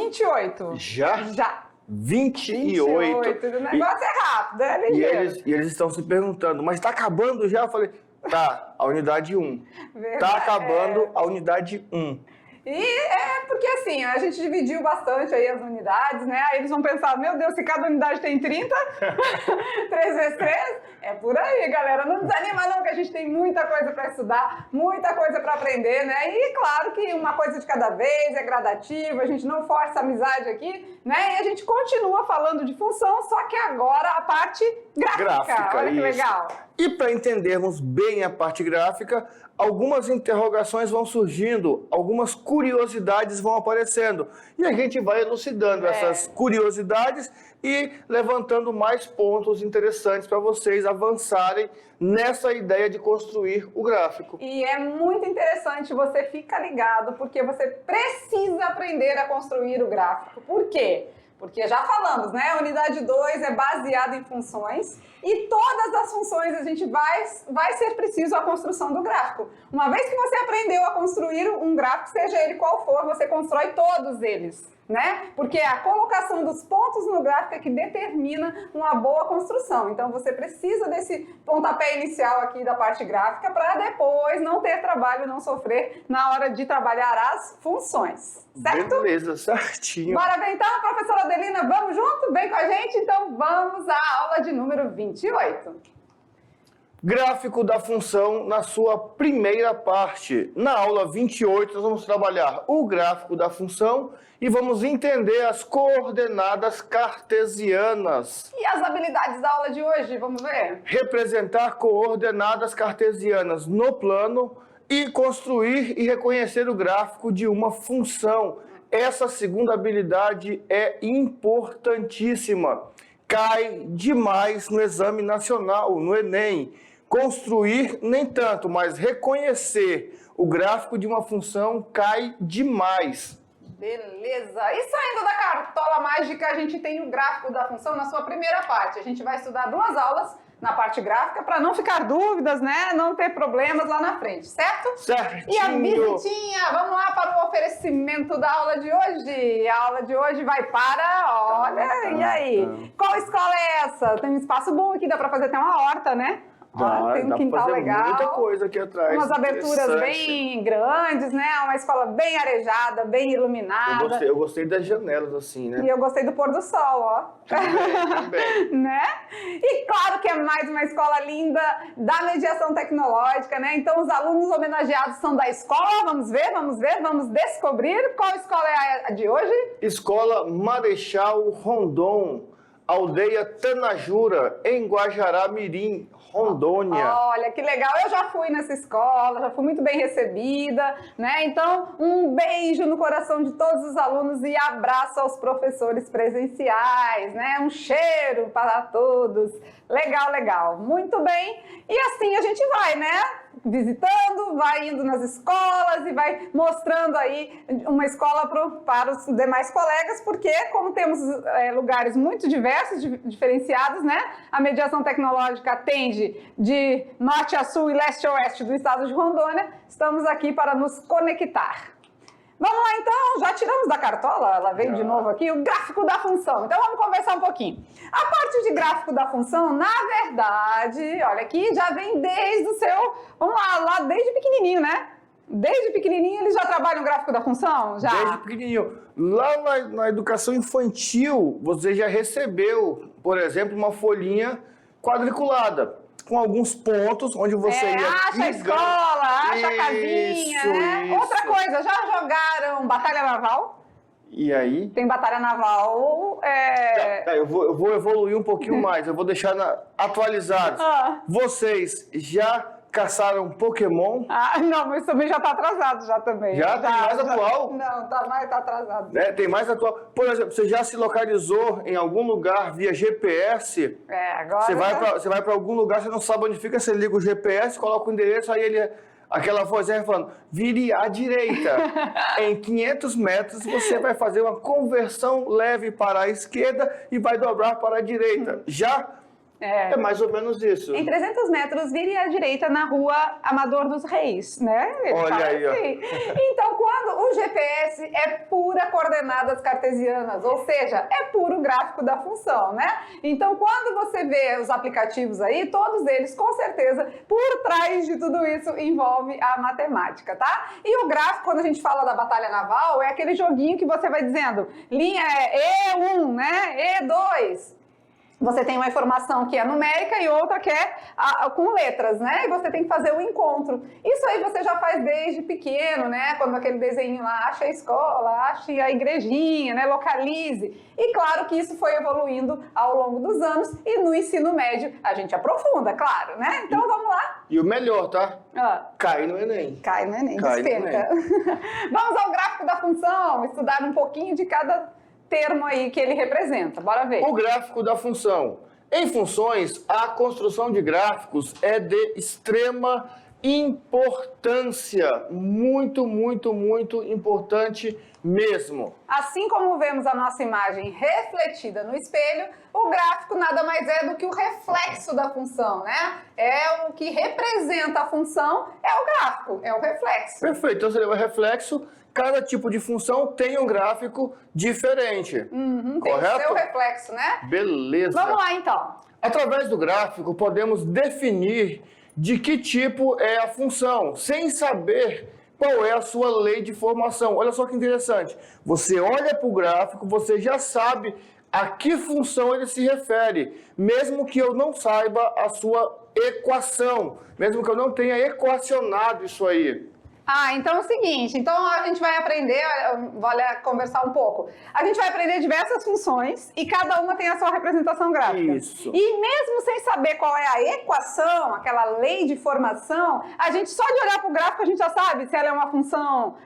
28. Já? Já. 28. O negócio é rápido, é ligeiro. E eles estão se perguntando, mas está acabando já? Eu falei, tá, a unidade 1. Está acabando a unidade 1. E é porque assim, a gente dividiu bastante aí as unidades, né? Aí eles vão pensar, meu Deus, se cada unidade tem 30, 3 vezes 3, é por aí, galera. Não desanima não, que a gente tem muita coisa para estudar, muita coisa para aprender, né? E claro que uma coisa de cada vez, é gradativo, a gente não força a amizade aqui, né? E a gente continua falando de função, só que agora a parte gráfica. Olha que legal. E para entendermos bem a parte gráfica, algumas interrogações vão surgindo, algumas curiosidades vão aparecendo. E a gente vai elucidando essas curiosidades e levantando mais pontos interessantes para vocês avançarem nessa ideia de construir o gráfico. E é muito interessante, você fica ligado, porque você precisa aprender a construir o gráfico. Por quê? Porque já falamos, né? A unidade 2 é baseada em funções e todas as funções a gente vai ser preciso a construção do gráfico. Uma vez que você aprendeu a construir um gráfico, seja ele qual for, você constrói todos eles, né? Porque a colocação dos pontos no gráfico é que determina uma boa construção. Então você precisa desse pontapé inicial aqui da parte gráfica para depois não ter trabalho, não sofrer na hora de trabalhar as funções. Certo? Beleza, certinho. Bora ver então, professora Adelina, vamos junto? Vem com a gente? Então vamos à aula de número 28. Gráfico da função na sua primeira parte. Na aula 28, nós vamos trabalhar o gráfico da função e vamos entender as coordenadas cartesianas. E as habilidades da aula de hoje, vamos ver? Representar coordenadas cartesianas no plano e construir e reconhecer o gráfico de uma função. Essa segunda habilidade é importantíssima. Cai demais no exame nacional, no Enem. Construir nem tanto, mas reconhecer o gráfico de uma função cai demais. Beleza. E saindo da cartola mágica, a gente tem o gráfico da função na sua primeira parte. A gente vai estudar 2 aulas na parte gráfica para não ficar dúvidas, né? Não ter problemas lá na frente, certo? Certinho. E a visitinha, vamos lá para o oferecimento da aula de hoje. A aula de hoje vai para, olha, e aí? Qual escola é essa? Tem um espaço bom aqui, dá para fazer até uma horta, né? Tem um quintal legal, muita coisa aqui atrás. umas aberturas bem grandes, né? Uma escola bem arejada, bem iluminada. Eu gostei das janelas assim, né? E eu gostei do pôr do sol, ó. Também. Né? E claro que é mais uma escola linda da mediação tecnológica, né? Então os alunos homenageados são da escola. Vamos ver, vamos descobrir qual escola é a de hoje. Escola Marechal Rondon, aldeia Tanajura, em Guajará-Mirim, Rondônia. Olha, que legal. Eu já fui nessa escola, já fui muito bem recebida, né? Então, um beijo no coração de todos os alunos e abraço aos professores presenciais, né? Um cheiro para todos. Legal, legal. Muito bem. E assim a gente vai, né? Visitando, vai indo nas escolas e vai mostrando aí uma escola para os demais colegas, porque como temos lugares muito diversos, diferenciados, né? A mediação tecnológica atende de norte a sul e leste a oeste do estado de Rondônia. Estamos aqui para nos conectar. Vamos lá então, já tiramos da cartola, ela veio de novo aqui, o gráfico da função. Então vamos conversar um pouquinho. A parte de gráfico da função, na verdade, olha aqui, já vem desde o seu, vamos lá desde pequenininho, né? Desde pequenininho eles já trabalham o gráfico da função? Já? Desde pequenininho. Lá na educação infantil, você já recebeu, por exemplo, uma folhinha quadriculada, com alguns pontos onde você ia acha a escola, acha a casinha, né? Outra coisa, já jogaram Batalha Naval? E aí? Tem Batalha Naval... Eu vou evoluir um pouquinho mais, eu vou deixar atualizados. Vocês já caçaram Pokémon? Não, mas também já tá atrasado já também. Já? Tem mais atual? Não, tá atrasado. Tem mais atual. Por exemplo, você já se localizou em algum lugar via GPS? Agora... Você vai para algum lugar, você não sabe onde fica, você liga o GPS, coloca o endereço, aí ele... Aquela vozinha falando, vire à direita. Em 500 metros você vai fazer uma conversão leve para a esquerda e vai dobrar para a direita. Já É mais ou menos isso. Em 300 metros, vire à direita na rua Amador dos Reis, né? Olha aí, ó. Então, quando o GPS é pura coordenadas cartesianas, ou seja, é puro gráfico da função, né? Então, quando você vê os aplicativos aí, todos eles, com certeza, por trás de tudo isso, envolve a matemática, tá? E o gráfico, quando a gente fala da batalha naval, é aquele joguinho que você vai dizendo, linha E1, né? E2. Você tem uma informação que é numérica e outra que é com letras, né? E você tem que fazer o encontro. Isso aí você já faz desde pequeno, né? Quando aquele desenho lá, acha a escola, ache a igrejinha, né? Localize. E claro que isso foi evoluindo ao longo dos anos e no ensino médio a gente aprofunda, claro, né? Então vamos lá. E o melhor, tá? Cai no Enem. Cai no Enem, despenca. Vamos ao gráfico da função, estudar um pouquinho de cada termo aí que ele representa. Bora ver. O gráfico da função. Em funções, a construção de gráficos é de extrema importância. Muito, muito, muito importante mesmo. Assim como vemos a nossa imagem refletida no espelho, o gráfico nada mais é do que o reflexo da função, né? É o que representa a função, é o gráfico, é o reflexo. Perfeito. Então, seria o reflexo. Cada tipo de função tem um gráfico diferente. Tem correto? o seu reflexo, né? Beleza. Vamos lá, então. Através do gráfico, podemos definir de que tipo é a função, sem saber qual é a sua lei de formação. Olha só que interessante. Você olha para o gráfico, você já sabe a que função ele se refere, mesmo que eu não saiba a sua equação, mesmo que eu não tenha equacionado isso aí. Então é o seguinte, então a gente vai aprender, vale conversar um pouco. A gente vai aprender diversas funções e cada uma tem a sua representação gráfica. Isso. E mesmo sem saber qual é a equação, aquela lei de formação, a gente só de olhar para o gráfico a gente já sabe se ela é uma função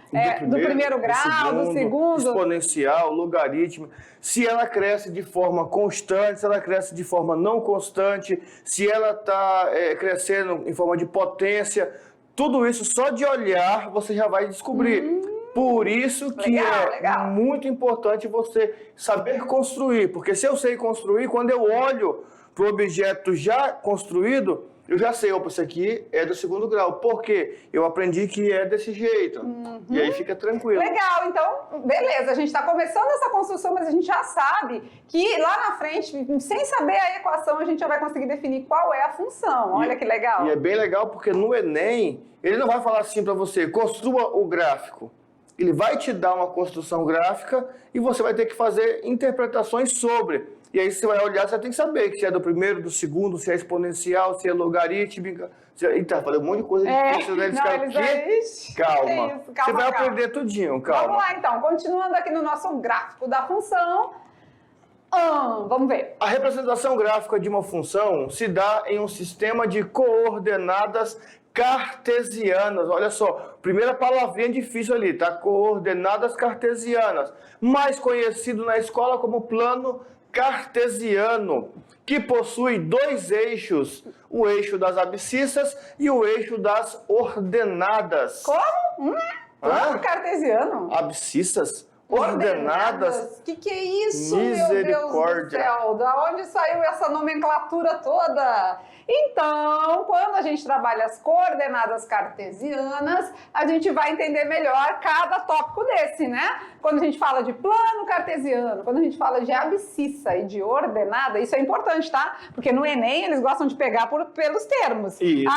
do primeiro grau, do segundo. Exponencial, logaritmo, se ela cresce de forma constante, se ela cresce de forma não constante, se ela está crescendo em forma de potência. Tudo isso, só de olhar, você já vai descobrir. Por isso que legal. Muito importante você saber construir. Porque se eu sei construir, quando eu olho para o objeto já construído, eu já sei, opa, isso aqui é do segundo grau. Por quê? Eu aprendi que é desse jeito. E aí fica tranquilo. Legal, então, beleza. A gente está começando essa construção, mas a gente já sabe que lá na frente, sem saber a equação, a gente já vai conseguir definir qual é a função. Olha que legal. E é bem legal porque no Enem, ele não vai falar assim para você, construa o gráfico. Ele vai te dar uma construção gráfica e você vai ter que fazer interpretações sobre. E aí você vai olhar, você tem que saber se é do primeiro, do segundo, se é exponencial, se é logarítmica. Eita, falei um monte de coisa difícil, né? Calma. Você vai aprender tudinho, calma. Vamos lá então, continuando aqui no nosso gráfico da função. Vamos ver. A representação gráfica de uma função se dá em um sistema de coordenadas cartesianas. Olha só, primeira palavrinha difícil ali, tá? Coordenadas cartesianas, mais conhecido na escola como plano cartesiano, que possui dois eixos, o eixo das abscissas e o eixo das ordenadas. Como? Plano cartesiano? Abscissas? Ordenadas? Que é isso, meu Deus do céu? Da onde saiu essa nomenclatura toda? Então, quando a gente trabalha as coordenadas cartesianas, a gente vai entender melhor cada tópico desse, né? Quando a gente fala de plano cartesiano, quando a gente fala de abscissa e de ordenada, isso é importante, tá? Porque no Enem eles gostam de pegar pelos termos. Isso.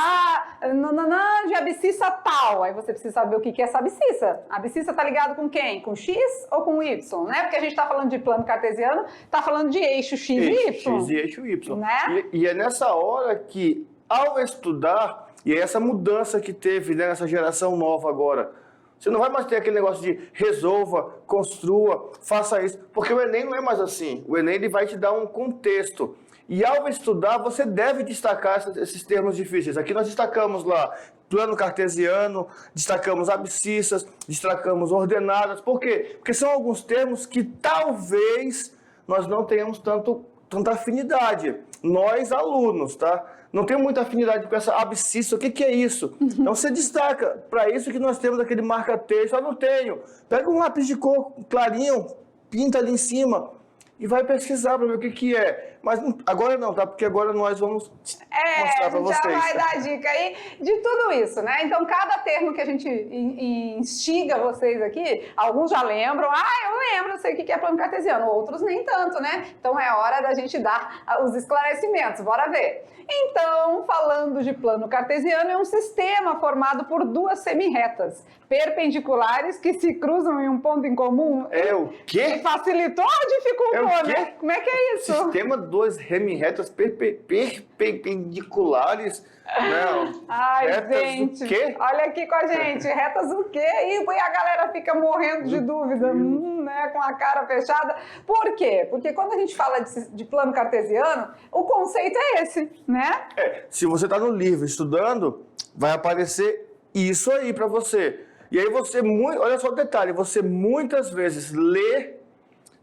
De abscissa tal. Aí você precisa saber o que é essa abscissa. A abscissa tá ligado com quem? Com X ou com Y, né? Porque a gente tá falando de plano cartesiano, tá falando de eixo X e Y. X e eixo Y. Né? E é nessa hora que, ao estudar, e é essa mudança que teve, né, nessa geração nova agora, você não vai mais ter aquele negócio de resolva, construa, faça isso, porque o Enem não é mais assim. O Enem ele vai te dar um contexto. E ao estudar, você deve destacar esses termos difíceis. Aqui nós destacamos lá plano cartesiano, destacamos abscissas, destacamos ordenadas. Por quê? Porque são alguns termos que talvez nós não tenhamos tanta afinidade. Nós, alunos, tá? Não temos muita afinidade com essa abscissa. O que é isso? Então você destaca. Para isso que nós temos aquele marca-texto. Eu não tenho. Pega um lápis de cor clarinho, pinta ali em cima. e vai pesquisar para ver o que que é. Mas agora não, tá? Porque agora nós vamos mostrar para vocês. A gente já vai dar dica aí de tudo isso, né? Então, cada termo que a gente instiga vocês aqui, alguns já lembram. Eu lembro, eu sei o que é plano cartesiano. Outros nem tanto, né? Então, é hora da gente dar os esclarecimentos. Bora ver. Então, falando de plano cartesiano, é um sistema formado por duas semirretas perpendiculares que se cruzam em um ponto em comum. É o quê? Facilitou ou dificultou, É o quê? né? Como é que é isso? Sistema duas retas perpendiculares. Não. Ai, retas gente, o quê? olha aqui com a gente, retas o quê? E a galera fica morrendo de dúvida, né, com a cara fechada. Por quê? Porque quando a gente fala de plano cartesiano, o conceito é esse, né? Se você está no livro estudando, vai aparecer isso aí para você. E aí você, olha só o detalhe, você muitas vezes lê,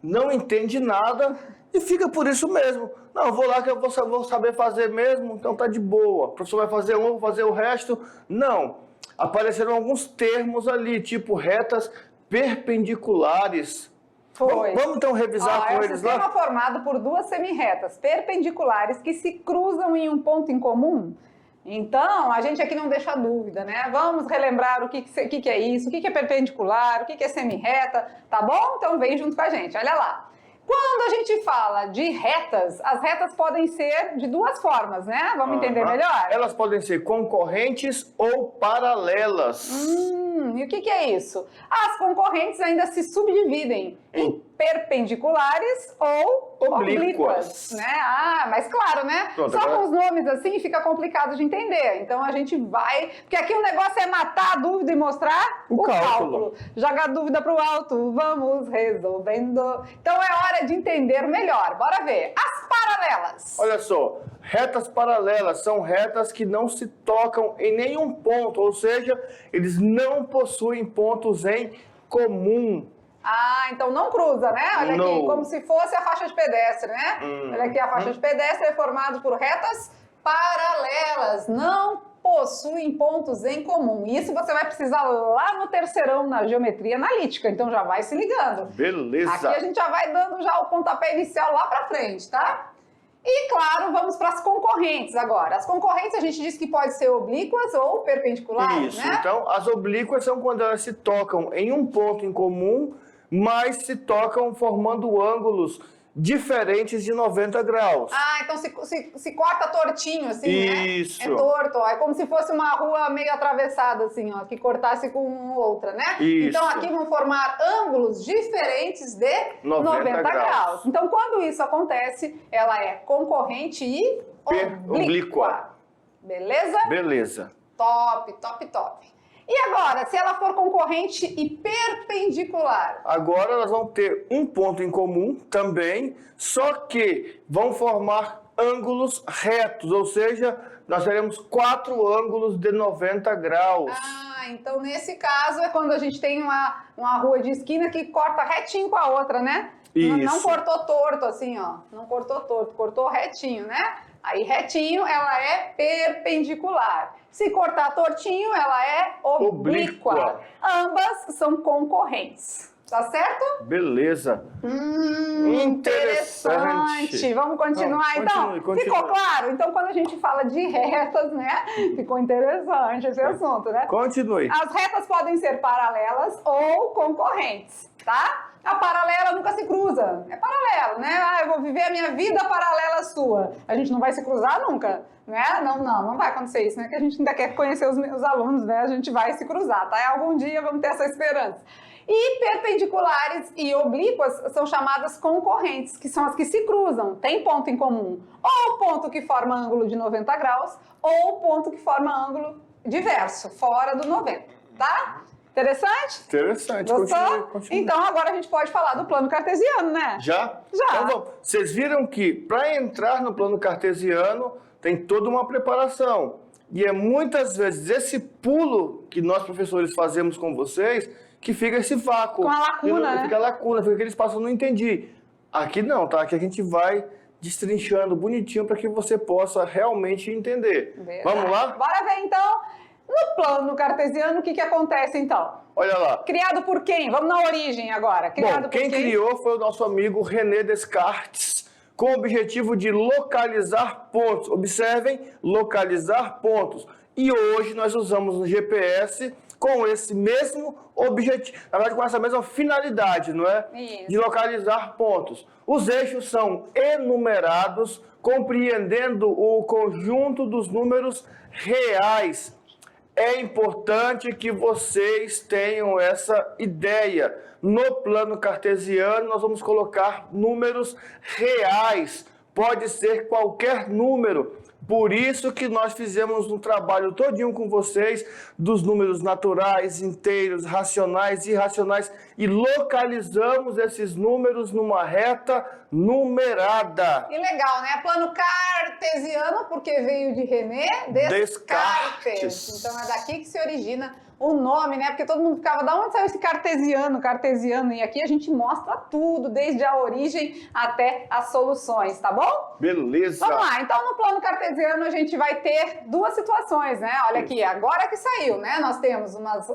não entende nada e fica por isso mesmo. Não, vou lá que eu vou saber fazer mesmo, então tá de boa. O professor vai fazer um, vou fazer o resto. Não. Apareceram alguns termos ali, tipo retas perpendiculares. Foi. Vamos então revisar com eles lá? É um sistema formado por duas semirretas perpendiculares que se cruzam em um ponto em comum. Então, a gente aqui não deixa dúvida, né? Vamos relembrar o que é isso, o que é perpendicular, o que é semirreta, tá bom? Então, vem junto com a gente, olha lá. Quando a gente fala de retas, as retas podem ser de duas formas, né? Vamos entender melhor? Elas podem ser concorrentes ou paralelas. E o que é isso? As concorrentes ainda se subdividem em perpendiculares ou oblíquas, né? Mas claro, né? Pronto, só agora... com os nomes assim fica complicado de entender. Então a gente vai... Porque aqui o negócio é matar a dúvida e mostrar o cálculo. Joga a dúvida para o alto, vamos resolvendo. Então é hora de entender melhor. Bora ver. As paralelas. Olha só, retas paralelas são retas que não se tocam em nenhum ponto, ou seja, eles não possuem pontos em comum. Então não cruza, né? Olha aqui, como se fosse a faixa de pedestre, né? Olha aqui, a faixa de pedestre é formada por retas paralelas, não possuem pontos em comum. Isso você vai precisar lá no terceirão na geometria analítica, então já vai se ligando. Beleza. Aqui a gente já vai dando já o pontapé inicial lá pra frente, tá? E, claro, vamos para as concorrentes agora. As concorrentes a gente disse que pode ser oblíquas ou perpendiculares, Isso, né? então as oblíquas são quando elas se tocam em um ponto em comum, mas se tocam formando ângulos diferentes de 90 graus. Então se corta tortinho, assim, Isso. né? É torto, ó. É como se fosse uma rua meio atravessada, assim, ó, que cortasse com outra, né? Isso. Então aqui vão formar ângulos diferentes de 90 graus. Então quando isso acontece, ela é concorrente e oblíqua. Beleza? Beleza. Top, top, top. E agora, se ela for concorrente e perpendicular? Agora elas vão ter um ponto em comum também, só que vão formar ângulos retos, ou seja, nós teremos 4 ângulos de 90 graus. Então nesse caso é quando a gente tem uma rua de esquina que corta retinho com a outra, né? Isso. Não cortou torto assim, ó. Não cortou torto, cortou retinho, né? Aí retinho, ela é perpendicular. Se cortar tortinho, ela é oblíqua. Ambas são concorrentes. Tá certo? Beleza. Interessante. Vamos continuar, então? Continue. Ficou claro? Então, quando a gente fala de retas, né? Ficou interessante esse assunto, né? Continue. As retas podem ser paralelas ou concorrentes, tá? A paralela nunca se cruza. É paralelo, né? Eu vou viver a minha vida paralela à sua. A gente não vai se cruzar nunca, né? Não vai acontecer isso, né? Que a gente ainda quer conhecer os alunos, né? A gente vai se cruzar, tá? Algum dia vamos ter essa esperança. E perpendiculares e oblíquas são chamadas concorrentes, que são as que se cruzam, tem ponto em comum. Ou o ponto que forma ângulo de 90 graus, ou o ponto que forma ângulo diverso, fora do 90, tá? Interessante? Interessante. Gostou? Continue. Então agora a gente pode falar do plano cartesiano, né? Já? Já. Então vamos. Vocês viram que para entrar no plano cartesiano tem toda uma preparação. E é muitas vezes esse pulo que nós professores fazemos com vocês que fica esse vácuo. Com a lacuna, né? Fica a lacuna, fica aquele espaço, eu não entendi. Aqui não, tá? Aqui a gente vai destrinchando bonitinho para que você possa realmente entender. Verdade. Vamos lá? Bora ver então. No plano cartesiano, o que acontece então? Olha lá. Criado por quem? Vamos na origem agora. Criado Bom, por quem criou foi o nosso amigo René Descartes, com o objetivo de localizar pontos. Observem, localizar pontos. E hoje nós usamos o GPS com esse mesmo objetivo, na verdade com essa mesma finalidade, não é? Isso. De localizar pontos. Os eixos são enumerados, compreendendo o conjunto dos números reais. É importante que vocês tenham essa ideia. No plano cartesiano, nós vamos colocar números reais. Pode ser qualquer número. Por isso que nós fizemos um trabalho todinho com vocês dos números naturais, inteiros, racionais, irracionais e localizamos esses números numa reta numerada. E legal, né? Plano cartesiano, porque veio de René Descartes. Então é daqui que se origina o nome, né? Porque todo mundo ficava, da onde saiu esse cartesiano? E aqui a gente mostra tudo, desde a origem até as soluções, tá bom? Beleza. Vamos lá, então no plano cartesiano a gente vai ter duas situações, né? Olha aqui, agora que saiu, né? Nós temos umas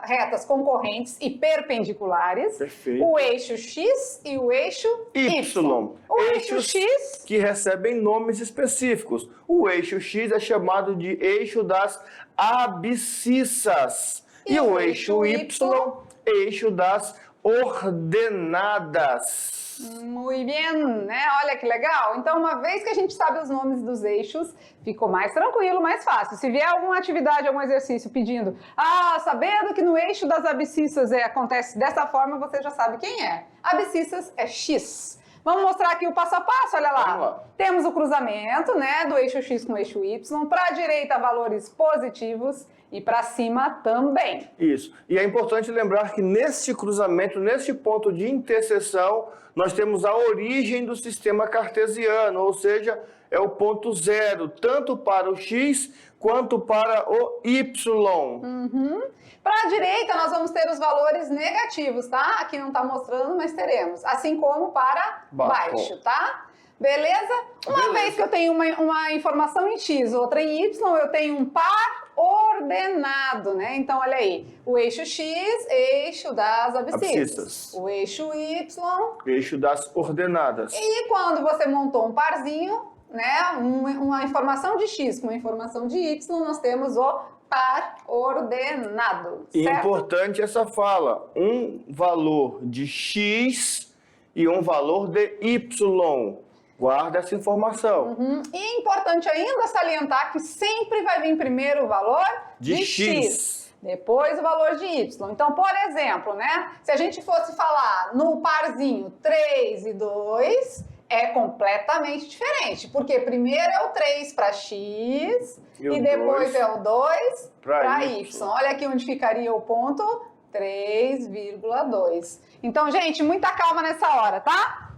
retas concorrentes e perpendiculares. Perfeito. O eixo X e o eixo Y. O eixo X que recebem nomes específicos. O eixo X é chamado de eixo das abscissas. E o eixo Y, eixo das ordenadas. Muito bem, né? Olha que legal. Então, uma vez que a gente sabe os nomes dos eixos, ficou mais tranquilo, mais fácil. Se vier alguma atividade, algum exercício pedindo, sabendo que no eixo das abscissas acontece dessa forma, você já sabe quem é. Abscissas é X. Vamos mostrar aqui o passo a passo, olha lá. Vamos lá. Temos o cruzamento, né, do eixo X com o eixo Y. Para a direita, valores positivos e para cima também. Isso. E é importante lembrar que neste cruzamento, neste ponto de interseção, nós temos a origem do sistema cartesiano, ou seja, é o ponto zero, tanto para o X quanto para o Y. Para a direita, nós vamos ter os valores negativos, tá? Aqui não está mostrando, mas teremos. Assim como para baixo, tá? Beleza? Uma vez que eu tenho uma informação em X, outra em Y, eu tenho um par ordenado, né? Então, olha aí. O eixo X, eixo das abscissas. O eixo Y, eixo das ordenadas. E quando você montou um parzinho, né? Uma informação de X com uma informação de Y, nós temos o par ordenado. E certo? importante essa fala, um valor de X e um valor de Y. Guarda essa informação. E importante ainda salientar que sempre vai vir primeiro o valor de X. Depois o valor de Y. Então, por exemplo, né? Se a gente fosse falar no parzinho 3 e 2, é completamente diferente. Porque primeiro é o 3 para X e depois é o 2 para Y. Olha aqui onde ficaria o ponto 3,2. Então, gente, muita calma nessa hora, tá?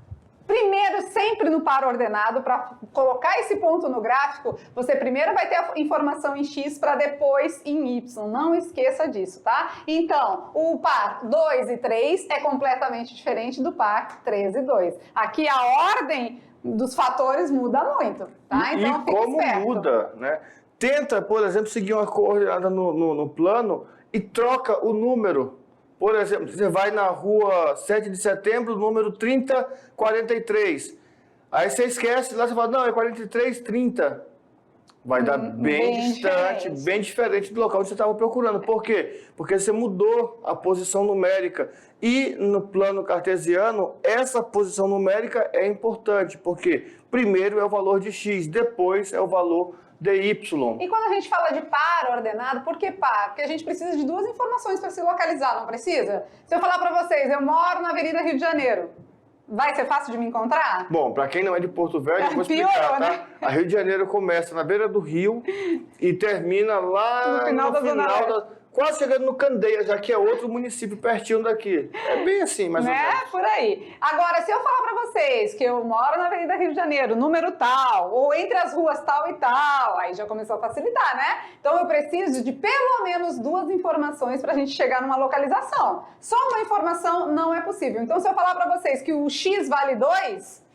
Primeiro, sempre no par ordenado, para colocar esse ponto no gráfico, você primeiro vai ter a informação em X para depois em Y. Não esqueça disso, tá? Então, o par 2 e 3 é completamente diferente do par 3 e 2. Aqui a ordem dos fatores muda muito, tá? Então, fique como esperto. Muda, né? Tenta, por exemplo, seguir uma coordenada no plano e troca o número. Por exemplo, você vai na rua 7 de setembro, número 3043. Aí você esquece, lá você fala, não, é 4330. Vai dar bem distante, bem diferente do local onde você estava procurando. Por quê? Porque você mudou a posição numérica. E no plano cartesiano, essa posição numérica é importante, porque primeiro é o valor de X, depois é o valor de Y. E quando a gente fala de par ordenado, por que par? Porque a gente precisa de duas informações para se localizar, não precisa? Se eu falar para vocês, eu moro na Avenida Rio de Janeiro, vai ser fácil de me encontrar? Bom, para quem não é de Porto Velho, eu vou explicar, Piorou, tá? né? A Rio de Janeiro começa na beira do rio e termina lá no final da quase chegando no Candeias, já que é outro município pertinho daqui. É bem assim, mais ou menos. Por aí. Agora, se eu falar para vocês que eu moro na Avenida Rio de Janeiro, número tal, ou entre as ruas tal e tal, aí já começou a facilitar, né? Então, eu preciso de pelo menos duas informações para a gente chegar numa localização. Só uma informação não é possível. Então, se eu falar para vocês que o X vale 2,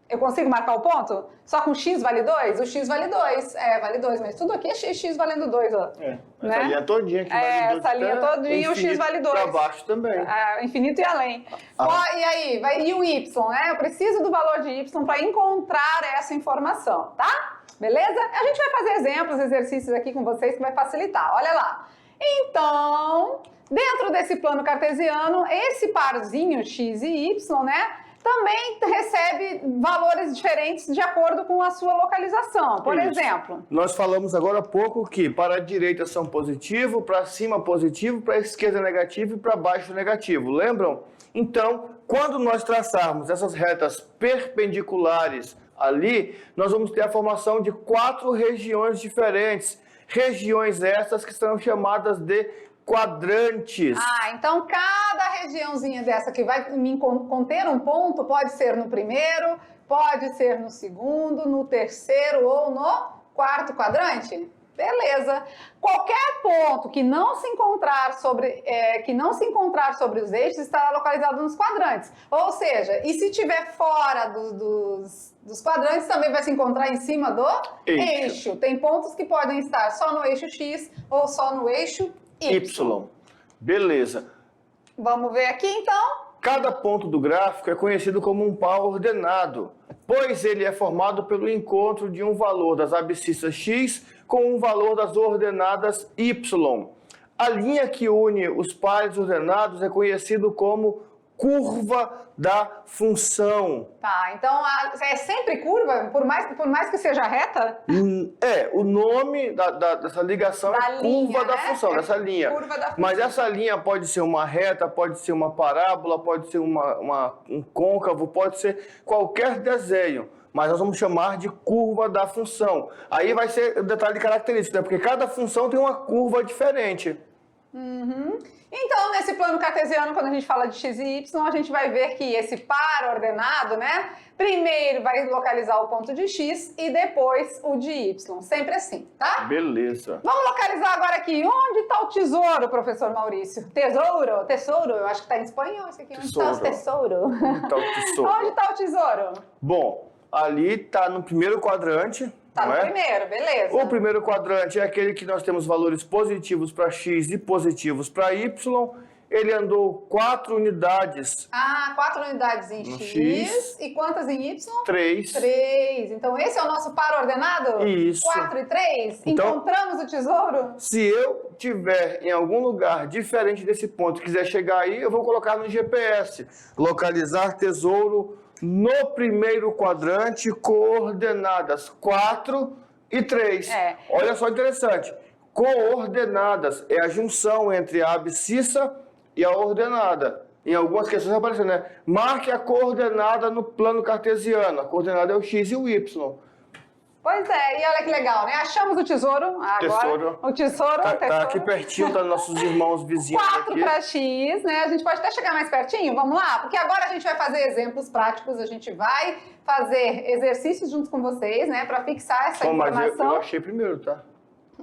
Eu consigo marcar o ponto? Só com x vale 2? O x vale 2. Vale 2, mas tudo aqui é x valendo 2, ó. Essa linha todinha aqui vale 2. Essa linha todinha, o x vale 2. Para baixo também. Infinito e além. E aí, e o y, né? Eu preciso do valor de y para encontrar essa informação, tá? Beleza? A gente vai fazer exemplos, exercícios aqui com vocês que vai facilitar. Olha lá. Então, dentro desse plano cartesiano, esse parzinho x e y, né? Também recebe valores diferentes de acordo com a sua localização. Por exemplo... Nós falamos agora há pouco que para a direita são positivo, para cima positivo, para a esquerda negativo e para baixo negativo. Lembram? Então, quando nós traçarmos essas retas perpendiculares ali, nós vamos ter a formação de 4 regiões diferentes. Regiões essas que são chamadas de quadrantes. Então cada regiãozinha dessa que vai me conter um ponto pode ser no primeiro, pode ser no segundo, no terceiro ou no quarto quadrante? Beleza. Qualquer ponto que não se encontrar sobre os eixos estará localizado nos quadrantes. Ou seja, e se estiver fora dos quadrantes, também vai se encontrar em cima do eixo. Tem pontos que podem estar só no eixo X ou só no eixo Y. Beleza. Vamos ver aqui então. Cada ponto do gráfico é conhecido como um par ordenado, pois ele é formado pelo encontro de um valor das abscissas x com um valor das ordenadas y. A linha que une os pares ordenados é conhecido como curva da função. Tá, então é sempre curva, por mais que seja reta? O nome dessa ligação é curva da função, dessa linha. Curva da função. Mas essa linha pode ser uma reta, pode ser uma parábola, pode ser um côncavo, pode ser qualquer desenho. Mas nós vamos chamar de curva da função. Aí vai ser detalhe característico, né? Porque cada função tem uma curva diferente. Então, nesse plano cartesiano, quando a gente fala de x e y, a gente vai ver que esse par ordenado, né? Primeiro vai localizar o ponto de x e depois o de y. Sempre assim, tá? Beleza. Vamos localizar agora aqui. Onde está o tesouro, professor Maurício? Tesouro? Tesouro? Eu acho que está em espanhol isso aqui. Onde está o tesouro? Onde está o tesouro? Bom, ali está no primeiro quadrante. Tá no primeiro, beleza. O primeiro quadrante é aquele que nós temos valores positivos para x e positivos para y. Ele andou 4 unidades. 4 unidades em x. E quantas em y? 3. 3. Então esse é o nosso par ordenado? Isso. 4 e 3? Então, encontramos o tesouro? Se eu tiver em algum lugar diferente desse ponto e quiser chegar aí, eu vou colocar no GPS. Localizar tesouro no primeiro quadrante, coordenadas 4 e 3. Olha só interessante. Coordenadas é a junção entre a abscissa e a ordenada. Em algumas questões vai aparecer, né? Marque a coordenada no plano cartesiano. A coordenada é o x e o y. Pois é, e olha que legal, né? Achamos o tesouro agora. O tesouro. Tá aqui pertinho, tá nossos irmãos vizinhos 4 para x, né? A gente pode até chegar mais pertinho, vamos lá? Porque agora a gente vai fazer exemplos práticos, a gente vai fazer exercícios junto com vocês, né? Para fixar essa informação. Mas eu achei primeiro, tá?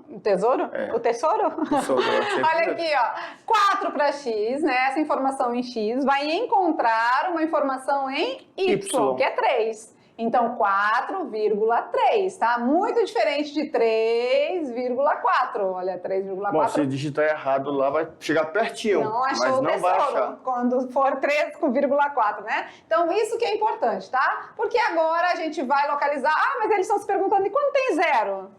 O tesouro? O tesouro? Olha aqui, ó. 4 para x, né? Essa informação em x vai encontrar uma informação em y. Que é 3. Então, 4,3, tá? Muito diferente de 3,4. Olha, 3,4. Bom, se digitar errado lá, vai chegar pertinho. Não achou mas não vai achar. Quando for 3,4, né? Então, isso que é importante, tá? Porque agora a gente vai localizar... mas eles estão se perguntando, e quando tem 0?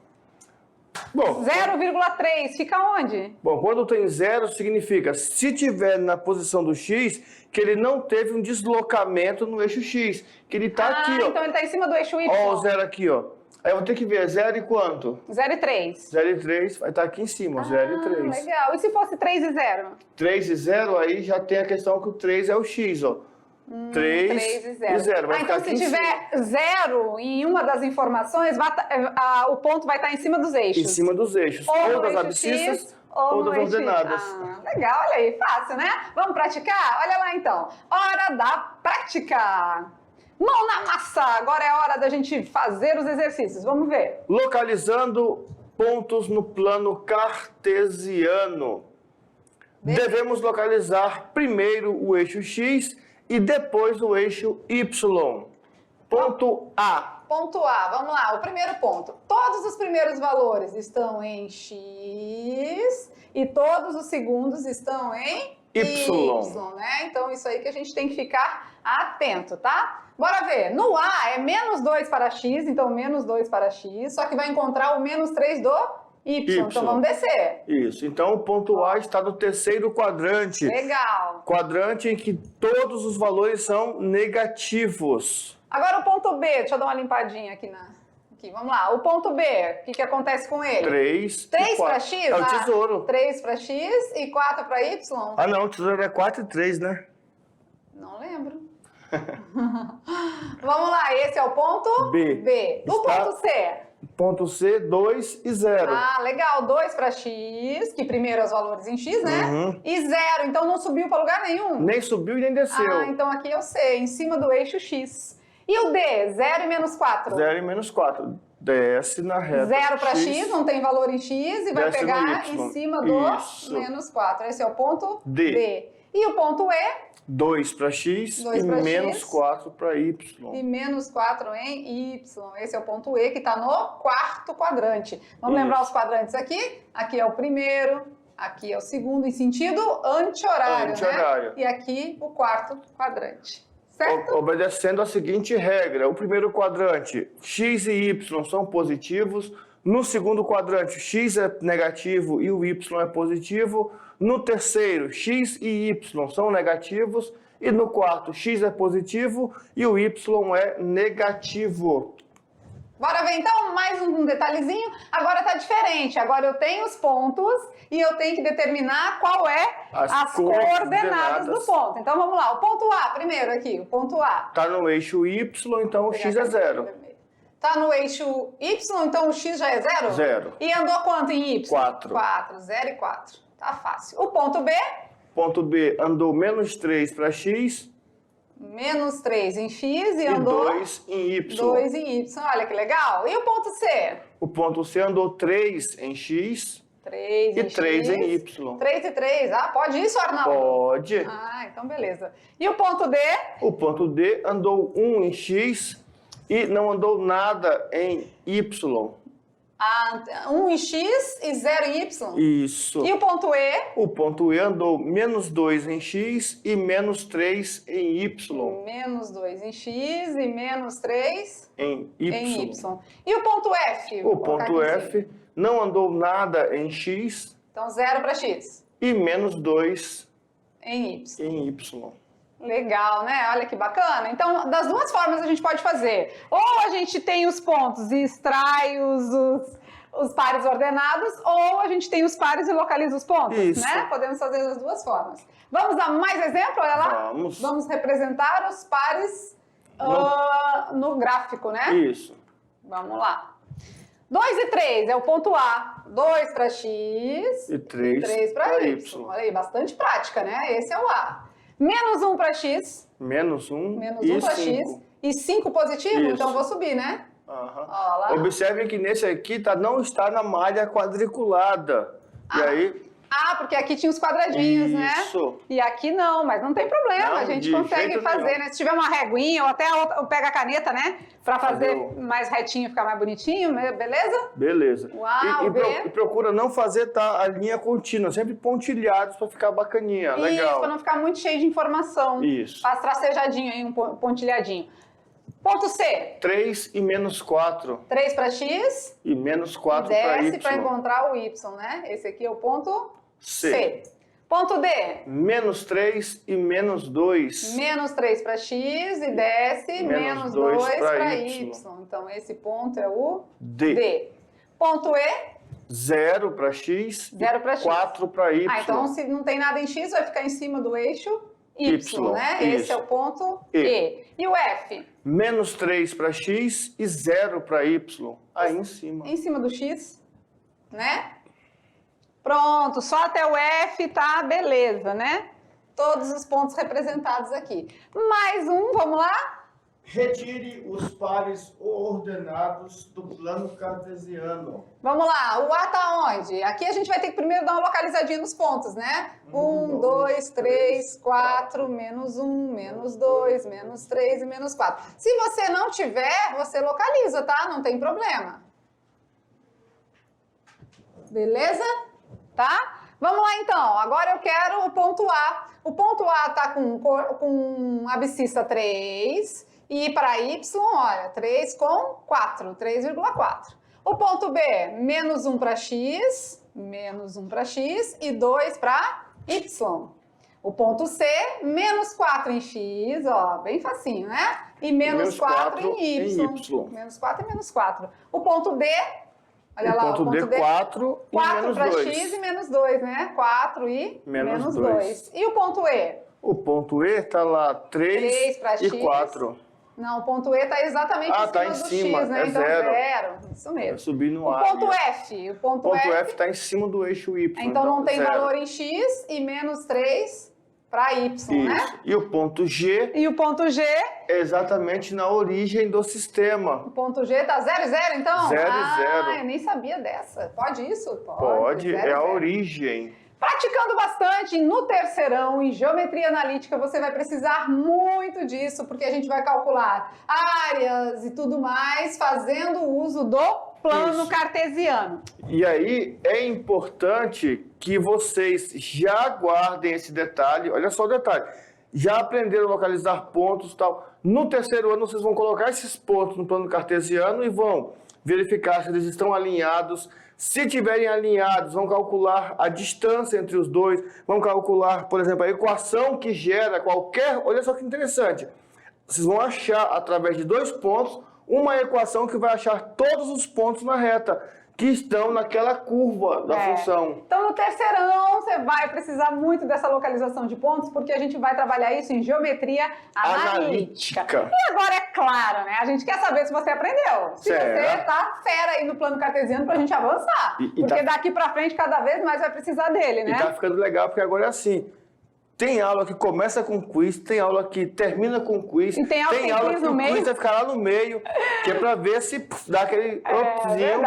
Bom, 0,3 fica onde? Bom, quando tem 0 significa, se tiver na posição do x, que ele não teve um deslocamento no eixo x, que ele está aqui, ó. Então ele está em cima do eixo y. Ó, o 0 aqui, ó. Aí eu vou ter que ver 0 e quanto? 0 e 3. 0 e 3, vai estar aqui em cima, 0 e 3. Legal. E se fosse 3 e 0? 3 e 0, aí já tem a questão que o 3 é o x, ó. 3 e 0. Vai ficar então se tiver 0 em uma das informações, o ponto vai estar em cima dos eixos. Em cima dos eixos. Ou das abscissas, ou das ordenadas. Legal, olha aí, fácil, né? Vamos praticar? Olha lá então. Hora da prática. Mão na massa! Agora é a hora da gente fazer os exercícios. Vamos ver. Localizando pontos no plano cartesiano. Devemos localizar primeiro o eixo x e depois o eixo y. Ponto A. Ponto A, vamos lá, o primeiro ponto. Todos os primeiros valores estão em X e todos os segundos estão em Y, né? Então, isso aí que a gente tem que ficar atento, tá? Bora ver. No A é menos 2 para X, então menos 2 para X, só que vai encontrar o menos 3 do Y. Então, vamos descer. Isso. Então, o ponto A está no terceiro quadrante. Legal. Quadrante em que todos os valores são negativos. Agora o ponto B, deixa eu dar uma limpadinha aqui Aqui, vamos lá. O ponto B, o que acontece com ele? 3 para X? É o tesouro. 3 para X e 4 para Y? Ah, não, o tesouro é 4 e 3, né? Não lembro. Vamos lá, esse é o ponto B. O ponto C? Ponto C, 2 e 0. Ah, legal. 2 para X, que primeiro é os valores em X, né? Uhum. E 0, então não subiu para lugar nenhum. Nem subiu e nem desceu. Ah, então aqui é o C, em cima do eixo X. E o D, 0 e menos 4? 0 e menos 4. Desce na reta 0 para X, não tem valor em X, e vai pegar em cima do menos 4. Esse é o ponto D. E o ponto E? 2 para X e menos 4 para Y. E menos 4 em Y. Esse é o ponto E, que está no quarto quadrante. Vamos lembrar os quadrantes aqui? Aqui é o primeiro, aqui é o segundo, em sentido anti-horário, né? E aqui o quarto quadrante. Certo? Obedecendo a seguinte regra. O primeiro quadrante, X e Y são positivos. No segundo quadrante, X é negativo e o Y é positivo. No terceiro, X e Y são negativos. E no quarto, X é positivo e o Y é negativo. Bora ver então mais um detalhezinho. Agora tá diferente. Agora eu tenho os pontos e eu tenho que determinar qual é as coordenadas do ponto. Então vamos lá. O ponto A, primeiro aqui, o ponto A. Tá no eixo Y, então o X é 0. Tá no eixo Y, então o X já é 0? 0. E andou quanto em Y? 4. 4, 0 e 4. Tá fácil. O ponto B? Ponto B andou menos 3 para X. Menos 3 em X e andou 2 em Y. 2 em Y, olha que legal. E o ponto C? O ponto C andou 3 em X 3 e 3 em Y. 3 e 3, pode isso, Arnaldo? Pode. Então beleza. E o ponto D? O ponto D andou 1 em X e não andou nada em Y. 1 em X e 0 em Y? Isso. E o ponto E? O ponto E andou menos 2 em X e menos 3 em Y. Menos 2 em X e menos 3 em Y. E o ponto F? O ponto F não andou nada em X. Então 0 para X. E menos 2 em Y. Legal, né? Olha que bacana. Então, das duas formas a gente pode fazer. Ou a gente tem os pontos e extrai os pares ordenados, ou a gente tem os pares e localiza os pontos, né? Podemos fazer das duas formas. Vamos dar mais exemplo? Olha lá. Vamos. Vamos representar os pares no gráfico, né? Isso. Vamos lá. 2 e 3 é o ponto A. 2 para X e 3 para Y. Olha aí, bastante prática, né? Esse é o A. Menos 1 para X. Menos 1 para X. E 5 positivo, isso. Então vou subir, né? Uhum. Observem que nesse aqui não está na malha quadriculada. E aí... porque aqui tinha os quadradinhos, isso. Né? E aqui não, mas não tem problema, a gente consegue fazer, né? Se tiver uma reguinha ou até eu pego a caneta, né? Pra fazer mais retinho, ficar mais bonitinho, beleza? Beleza. Uau, e procura não fazer a linha contínua, sempre pontilhados pra ficar bacaninha, legal. Isso, pra não ficar muito cheio de informação. Isso. Faz tracejadinho aí, um pontilhadinho. Ponto C. 3 e menos 4. 3 para X. E menos 4 para Y. Desce para encontrar o Y, né? Esse aqui é o ponto C. Ponto D. Menos 3 e menos 2. Menos 3 para X e desce, menos 2 para Y. Então, esse ponto é o D. Ponto E. 0 para X 0 para X. 4 para Y. Então, se não tem nada em X, vai ficar em cima do eixo Y, né? Isso. Esse é o ponto E. E o F? Menos 3 para X e 0 para Y. Aí em cima. Em cima do X, né? Pronto, só até o F tá beleza, né? Todos os pontos representados aqui. Mais um, vamos lá? Retire os pares ordenados do plano cartesiano. Vamos lá, o A tá onde? Aqui a gente vai ter que primeiro dar uma localizadinha nos pontos, né? 1, 2, 3, 4, menos 1, menos 2, menos 3 e menos 4. Se você não tiver, você localiza, tá? Não tem problema. Beleza? Tá? Vamos lá então, agora eu quero o ponto A. O ponto A tá com abscissa 3 e para Y, olha, 3 com 4, 3,4. O ponto B, menos 1 para X, menos 1 para X e 2 para Y. O ponto C, menos 4 em X, ó, bem facinho, né? E menos 4 em Y. Menos 4 e menos 4. O ponto D, olha lá, o ponto D, 4 e menos 2. 4 para X e menos 2, né? 4 e menos 2. E o ponto E? O ponto E tá lá, 3 para X. E 4. Não, o ponto E está exatamente em cima do X, né? É então zero. Isso mesmo. Vai subir no O A. ponto F. O ponto F está em cima do eixo Y. Então não tem zero. valor em X e menos 3 para Y, Isso. né? E o ponto G? E o ponto G? É exatamente na origem do sistema. O ponto G está 0 e 0, então? 0 e 0. Ah, eu nem sabia dessa. Pode isso? Pode, 0 é a 0. origem. Praticando bastante no terceirão, em geometria analítica, você vai precisar muito disso, porque a gente vai calcular áreas e tudo mais, fazendo uso do plano cartesiano. E aí é importante que vocês já guardem esse detalhe. Olha só o detalhe. Já aprenderam a localizar pontos e tal. No terceiro ano, vocês vão colocar esses pontos no plano cartesiano e vão verificar se eles estão alinhados. Se estiverem alinhados, vão calcular a distância entre os dois, vão calcular, por exemplo, a equação que gera qualquer... Olha só que interessante. Vocês vão achar, através de 2 pontos, uma equação que vai achar todos os pontos na reta que estão naquela curva da função. Então, no terceirão, você vai precisar muito dessa localização de pontos, porque a gente vai trabalhar isso em geometria analítica. E agora, é claro, né? A gente quer saber se você aprendeu. Se você tá fera aí no plano cartesiano pra gente avançar. Porque daqui pra frente, cada vez mais vai precisar dele, né? E tá ficando legal, porque agora é assim. Tem aula que começa com quiz, tem aula que termina com quiz, e tem aula que no o meio. quiz vai ficar lá no meio, que é para ver se dá aquele upzinho.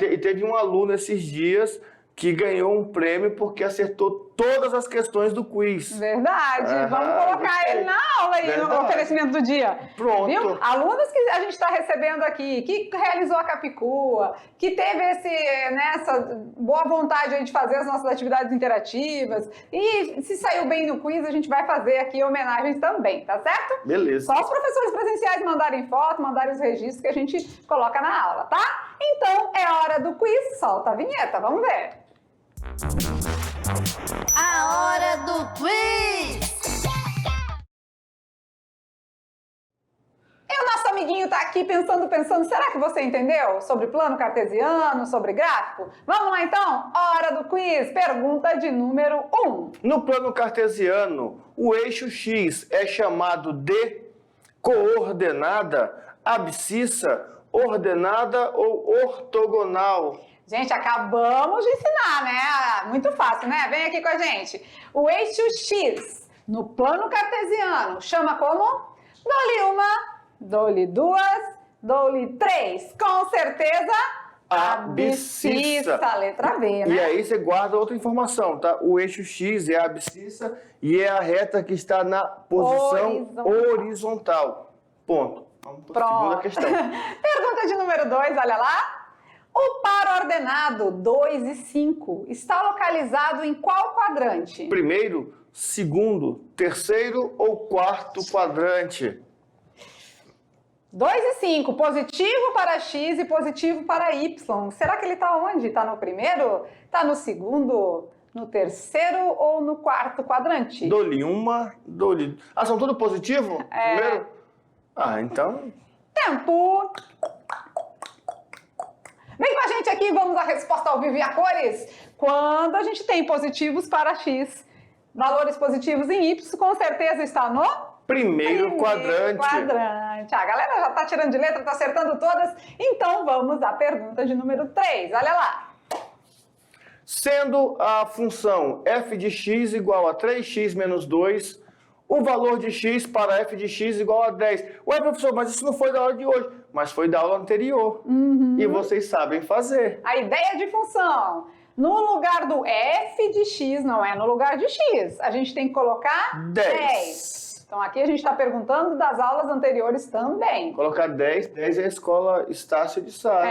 E teve um aluno esses dias que ganhou um prêmio porque acertou todas as questões do quiz. Verdade. Vamos colocar ele na aula aí, no oferecimento do dia. Pronto. Viu? Alunos que a gente está recebendo aqui, que realizou a Capicua, que teve essa boa vontade aí de fazer as nossas atividades interativas. E se saiu bem no quiz, a gente vai fazer aqui homenagens também, tá certo? Beleza. Só os professores presenciais mandarem foto, mandarem os registros que a gente coloca na aula, tá? Então, é hora do quiz. Solta a vinheta, vamos ver. A hora do quiz! E o nosso amiguinho tá aqui pensando, será que você entendeu sobre plano cartesiano, sobre gráfico? Vamos lá então, hora do quiz, pergunta de número 1. No plano cartesiano, o eixo X é chamado de coordenada, abscissa, ordenada ou ortogonal? Gente, acabamos de ensinar, né? Muito fácil, né? Vem aqui com a gente. O eixo X, no plano cartesiano, chama como? Dou-lhe uma, dou-lhe duas, dou-lhe três. Com certeza, abscissa. Letra B, né? E aí você guarda outra informação, tá? O eixo X é a abscissa e é a reta que está na posição horizontal. Ponto. Vamos para a segunda questão. Pergunta de número 2, olha lá. O par ordenado 2 e 5 está localizado em qual quadrante? Primeiro, segundo, terceiro ou quarto quadrante? 2 e 5, positivo para X e positivo para Y. Será que ele está onde? Está no primeiro? Está no segundo? No terceiro ou no quarto quadrante? Dou-lhe uma, dou-lhe... Ah, são tudo positivo? Primeiro? Ah, então... Tempo! Vem com a gente aqui, vamos à resposta ao vivo e a cores. Quando a gente tem positivos para X, valores positivos em Y, com certeza está no primeiro quadrante. A galera já está tirando de letra, está acertando todas. Então vamos à pergunta de número 3. Olha lá. Sendo a função f de x igual a 3x menos 2, o valor de x para f de x igual a 10. Ué, professor, mas isso não foi da aula de hoje. Mas foi da aula anterior. E vocês sabem fazer. A ideia de função. No lugar do f de x, não é no lugar de x. A gente tem que colocar 10. Então aqui a gente está perguntando das aulas anteriores também. Colocar 10. 10 é a escola Estácio de Sá.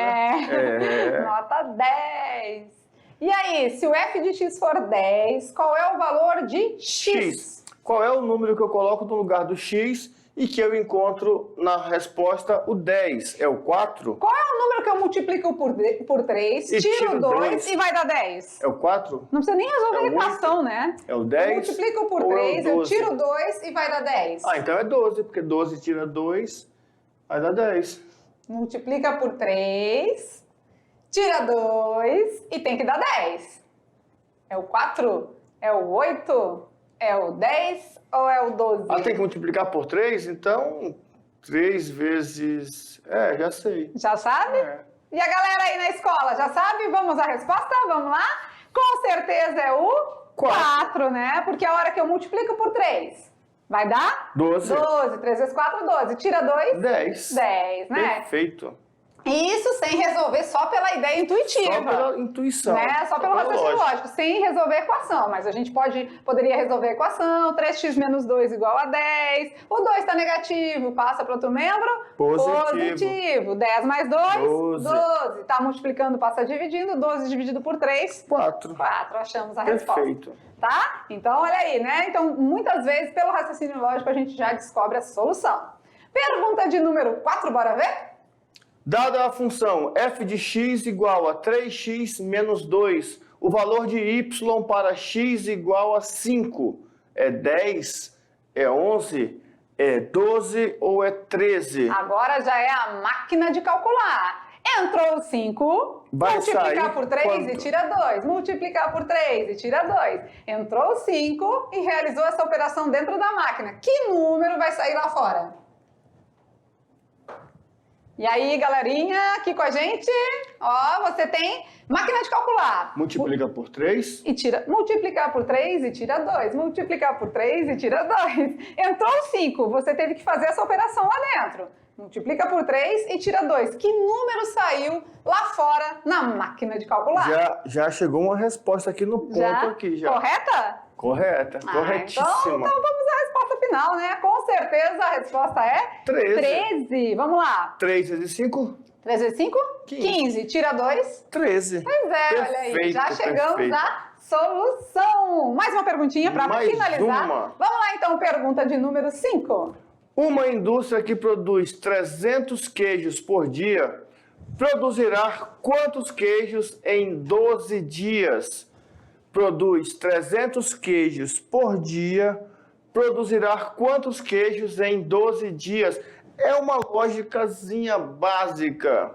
Nota 10. E aí, se o f de x for 10, qual é o valor de x? Qual é o número que eu coloco no lugar do x e que eu encontro na resposta o 10? É o 4? Qual é o número que eu multiplico por 3, E tiro tiro 2 dois. e vai dar 10? É o 4? Não precisa nem resolver É a o equação, né? É o Eu 10? multiplico por ou é o 3, eu 12? tiro 2 e vai dar 10. Ah, então é 12, porque 12 tira 2, vai dar 10. Multiplica por 3, tira 2 e tem que dar 10. É o 4? É o 8? É o 10 ou é o 12? Ah, tem que multiplicar por 3? Então, 3 vezes... já sei. Já sabe? E a galera aí na escola, já sabe? Vamos à resposta? Vamos lá? Com certeza é o 4, né? Porque a hora que eu multiplico por 3, vai dar? 12. 12. 3 vezes 4, 12. Tira 2? 10. 10, né? Perfeito. Isso sem resolver só pela ideia intuitiva. Só pela intuição. Né? Só pelo raciocínio lógico, sem resolver a equação. Mas a gente poderia resolver a equação, 3x menos 2 igual a 10. O 2 está negativo, passa para outro membro? Positivo. 10 mais 2? 12. Está multiplicando, passa dividindo. 12 dividido por 3? 4. 4, achamos a Perfeito. resposta. Tá? Então, olha aí, né? Então, muitas vezes, pelo raciocínio lógico, a gente já descobre a solução. Pergunta de número 4, bora ver? Dada a função f de x igual a 3x menos 2, o valor de y para x igual a 5 é 10, é 11, é 12 ou é 13? Agora já é a máquina de calcular. Entrou o 5, Vai multiplicar sair por 3 quanto? e tira 2. Multiplicar por 3 e tira 2. Entrou o 5 e realizou essa operação dentro da máquina. Que número vai sair lá fora? E aí, galerinha, aqui com a gente, ó, você tem máquina de calcular. Multiplica por 3. E tira, multiplicar por 3 e tira 2. Multiplicar por 3 e tira 2. Entrou o 5, você teve que fazer essa operação lá dentro. Multiplica por 3 e tira 2. Que número saiu lá fora na máquina de calcular? Já chegou uma resposta aqui no ponto aqui já. Correta? Correta, corretíssima. Então vamos à resposta final, né? Com certeza a resposta é 13. Vamos lá. 3 vezes 5? 3 vezes 5? 15. Tira 2? 13. Pois é, olha aí. Já chegamos à solução. Mais uma perguntinha para finalizar. Uma. Vamos lá então, pergunta de número 5. Uma indústria que produz 300 queijos por dia produzirá quantos queijos em 12 dias? Produz 300 queijos por dia, produzirá quantos queijos em 12 dias? É uma lógicazinha básica.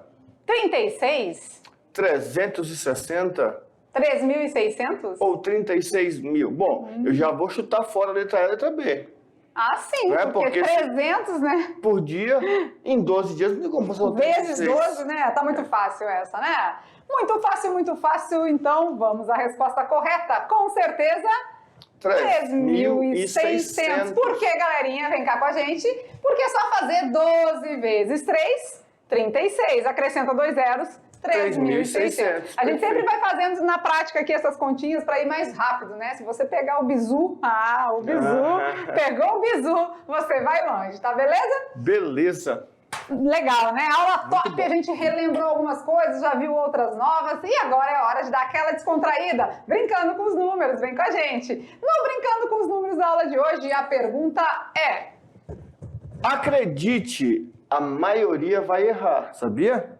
36? 360? 3.600? Ou 36 mil? Bom, eu já vou chutar fora a letra A e a letra B. Ah, sim, Não é porque 300, né? Por dia, em 12 dias, não tem como passar o Vezes 12, né? Tá muito fácil essa, né? Muito fácil. Então, vamos à resposta correta. Com certeza, 3.600. Por que, galerinha? Vem cá com a gente. Porque é só fazer 12 vezes 3, 36. Acrescenta 2 zeros, 3.600. A gente sempre vai fazendo na prática aqui essas continhas para ir mais rápido, né? Se você pegar o bizu, pegou o bizu, você vai longe, tá beleza? Beleza. Legal, né? Aula top, a gente relembrou algumas coisas, já viu outras novas e agora é hora de dar aquela descontraída, brincando com os números, vem com a gente. No Brincando com os Números da aula de hoje, a pergunta é... Acredite, a maioria vai errar, sabia?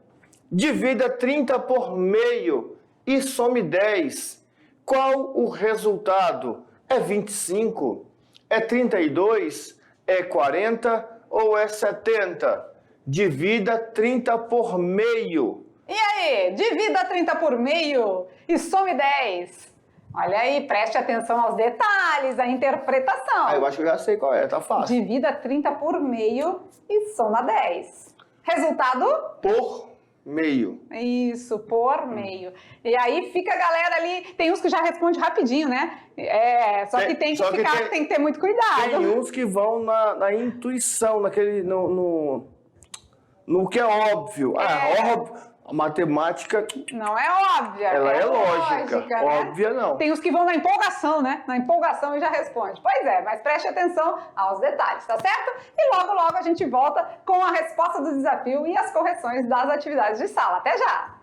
Divida 30 por meio e some 10. Qual o resultado? É 25? É 32? É 40 ou é 70? Divida 30 por meio. E aí, divida 30 por meio e some 10. Olha aí, preste atenção aos detalhes, a interpretação. Eu acho que eu já sei qual é, tá fácil. Divida 30 por meio e soma 10. Resultado? Por meio. Isso, por meio. E aí fica a galera ali, tem uns que já responde rapidinho, né? Só que tem que ficar, tem que ter muito cuidado. Tem uns que vão na intuição, no que é óbvio. Óbvio. A matemática... Não é óbvia. Ela é lógica. Né? Óbvia não. Tem os que vão na empolgação, né? Na empolgação e já responde. Pois é, mas preste atenção aos detalhes, tá certo? E logo, logo a gente volta com a resposta do desafio e as correções das atividades de sala. Até já!